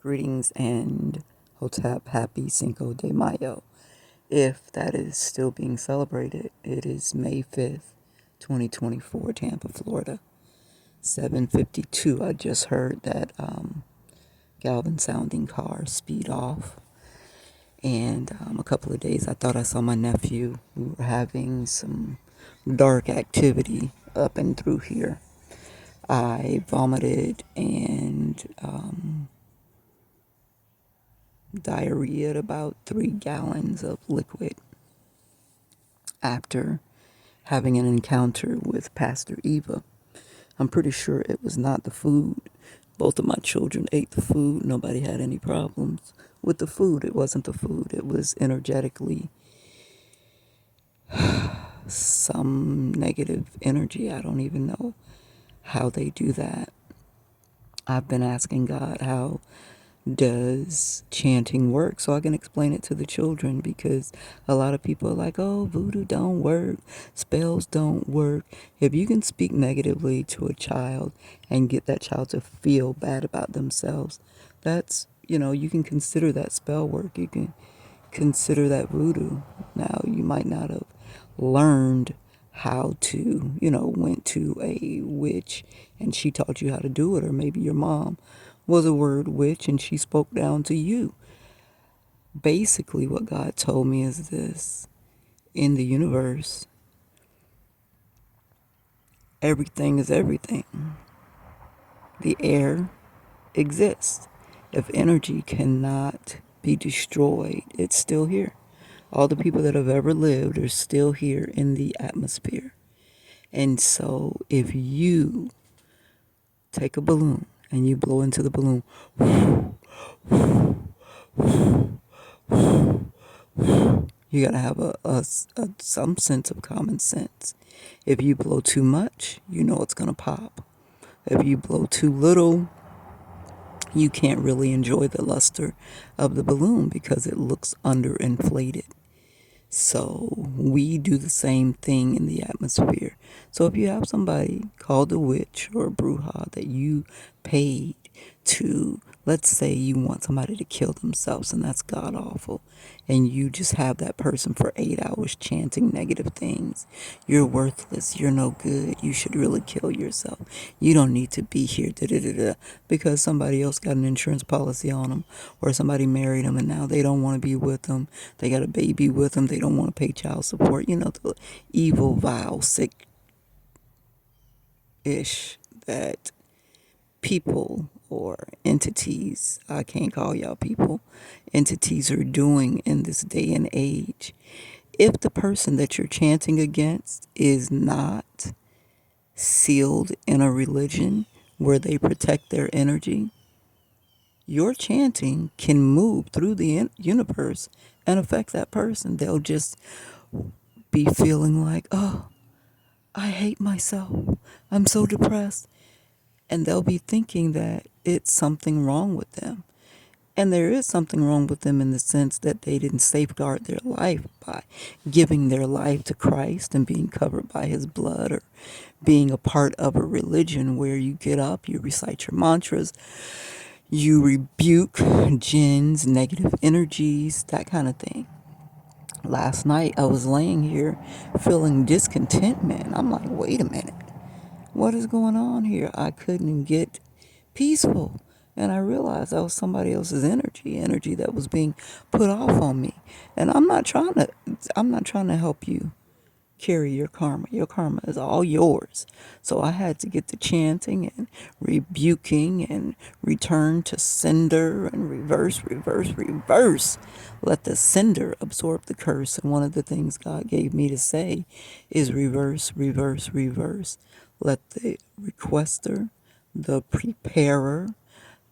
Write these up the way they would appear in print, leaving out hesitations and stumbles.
Greetings and Hotep, happy Cinco de Mayo. If that is still being celebrated, it is May 5th, 2024, Tampa, Florida. 7:52. I just heard that Galvin sounding car speed off. And a couple of days I thought I saw my nephew. We were having some dark activity up and through here. I vomited and diarrhea about 3 gallons of liquid after having an encounter with Pastor Eva. I'm pretty sure it was not the food. Both of my children ate the food. Nobody had any problems with the food. It wasn't the food. It was energetically some negative energy. I don't even know how they do that. I've been asking God, how does chanting work, so I can explain it to the children, because a lot of people are like, oh, voodoo don't work, spells don't work. If you can speak negatively to a child and get that child to feel bad about themselves, that's, you can consider that spell work. You can consider that voodoo. Now, you might not have learned how to, went to a witch and she taught you how to do it, or maybe your mom was a word witch and she spoke down to you. Basically, what God told me is this: in the universe, everything is everything. The air exists. If energy cannot be destroyed, it's still here. All the people that have ever lived are still here in the atmosphere. And so if you take a balloon and you blow into the balloon, you got to have some sense of common sense. If you blow too much, you know it's going to pop. If you blow too little, you can't really enjoy the luster of the balloon because it looks underinflated. So we do the same thing in the atmosphere. So if you have somebody called a witch or a bruja that you paid to, let's say you want somebody to kill themselves, and that's god awful, and you just have that person for 8 hours chanting negative things. You're worthless. You're no good. You should really kill yourself. You don't need to be here. Da, da, da, da, because somebody else got an insurance policy on them, or somebody married them and now they don't want to be with them. They got a baby with them. They don't want to pay child support. The evil, vile, sick-ish that people or entities, I can't call y'all people, entities are doing in this day and age. If the person that you're chanting against is not sealed in a religion where they protect their energy, your chanting can move through the universe and affect that person. They'll just be feeling like, oh, I hate myself. I'm so depressed. And they'll be thinking that it's something wrong with them. And there is something wrong with them in the sense that they didn't safeguard their life by giving their life to Christ and being covered by his blood, or being a part of a religion where you get up, you recite your mantras, you rebuke jinns, negative energies, that kind of thing. Last night I was laying here feeling discontentment. I'm like, wait a minute. What is going on here? I couldn't get peaceful. And I realized that was somebody else's energy that was being put off on me. And I'm not trying to help you carry your karma. Your karma is all yours. So I had to get to chanting and rebuking and return to sender and reverse, reverse, reverse. Let the sender absorb the curse. And one of the things God gave me to say is reverse, reverse, reverse. Let the requester, the preparer,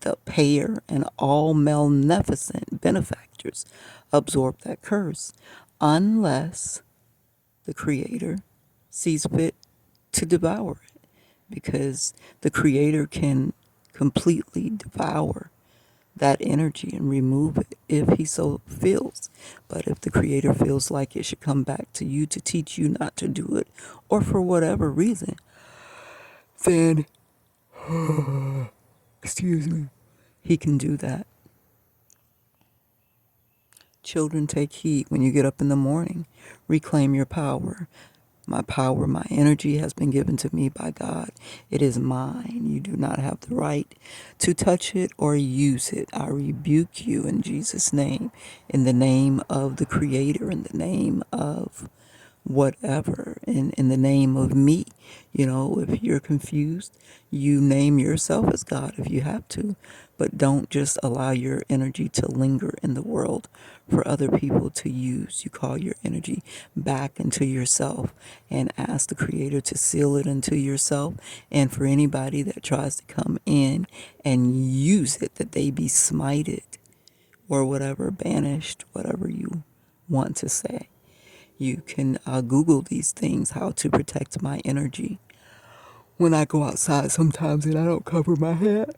the payer, and all maleficent benefactors absorb that curse, unless the Creator sees fit to devour it, because the Creator can completely devour that energy and remove it if he so feels. But if the Creator feels like it should come back to you to teach you not to do it, or for whatever reason, then, excuse me, he can do that. Children, take heed when you get up in the morning. Reclaim your power. My power, my energy has been given to me by God. It is mine. You do not have the right to touch it or use it. I rebuke you in Jesus' name, in the name of the Creator, in the name of whatever, in the name of me. If you're confused, you name yourself as God if you have to, but don't just allow your energy to linger in the world for other people to use. You call your energy back into yourself and ask the Creator to seal it into yourself, and for anybody that tries to come in and use it, that they be smited or whatever, banished, whatever you want to say. You can Google these things, how to protect my energy. When I go outside sometimes and I don't cover my head,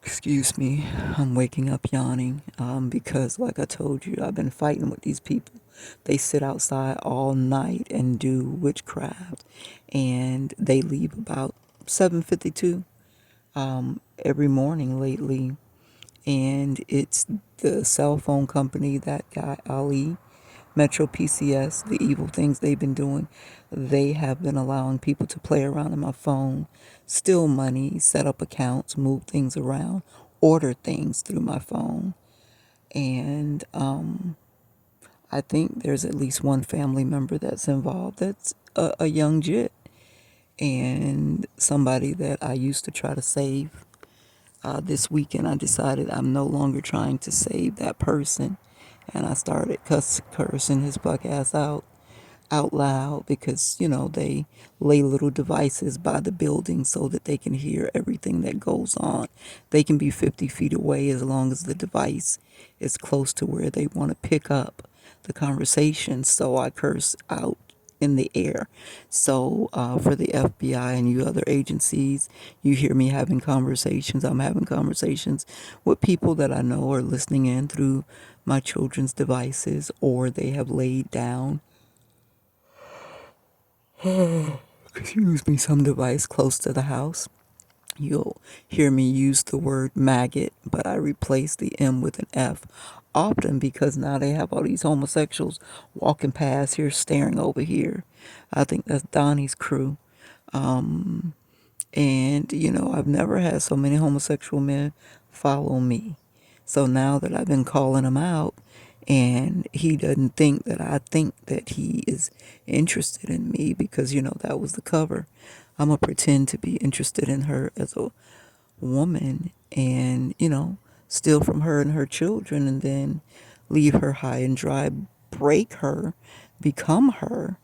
excuse me, I'm waking up yawning because, like I told you, I've been fighting with these people. They sit outside all night and do witchcraft, and they leave about 7:52 every morning lately. And it's the cell phone company, that guy Ali, Metro PCS, the evil things they've been doing. They have been allowing people to play around in my phone, steal money, set up accounts, move things around, order things through my phone. And I think there's at least one family member that's involved that's a young jit and somebody that I used to try to save. This weekend, I decided I'm no longer trying to save that person, and I started cursing his buck ass out loud because, they lay little devices by the building so that they can hear everything that goes on. They can be 50 feet away as long as the device is close to where they want to pick up the conversation. So I curse out in the air. So for the FBI and you other agencies, you hear me having conversations. I'm having conversations with people that I know are listening in through my children's devices, or they have laid down, excuse me, some device close to the house. You'll hear me use the word maggot, but I replace the M with an F often because now they have all these homosexuals walking past here, staring over here. I think that's Donnie's crew. And, I've never had so many homosexual men follow me. So now that I've been calling him out, and he doesn't think that I think that he is interested in me because, that was the cover. I'm going to pretend to be interested in her as a woman and, steal from her and her children and then leave her high and dry, break her, become her,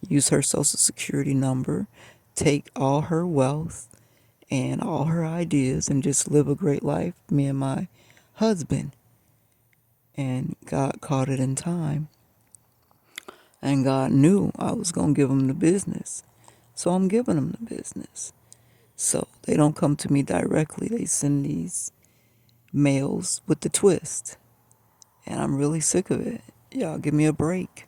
use her social security number, take all her wealth and all her ideas and just live a great life, me and my husband. And God caught it in time. And God knew I was going to give him the business. So I'm giving them the business. So they don't come to me directly. They send these mails with the twist. And I'm really sick of it. Y'all give me a break.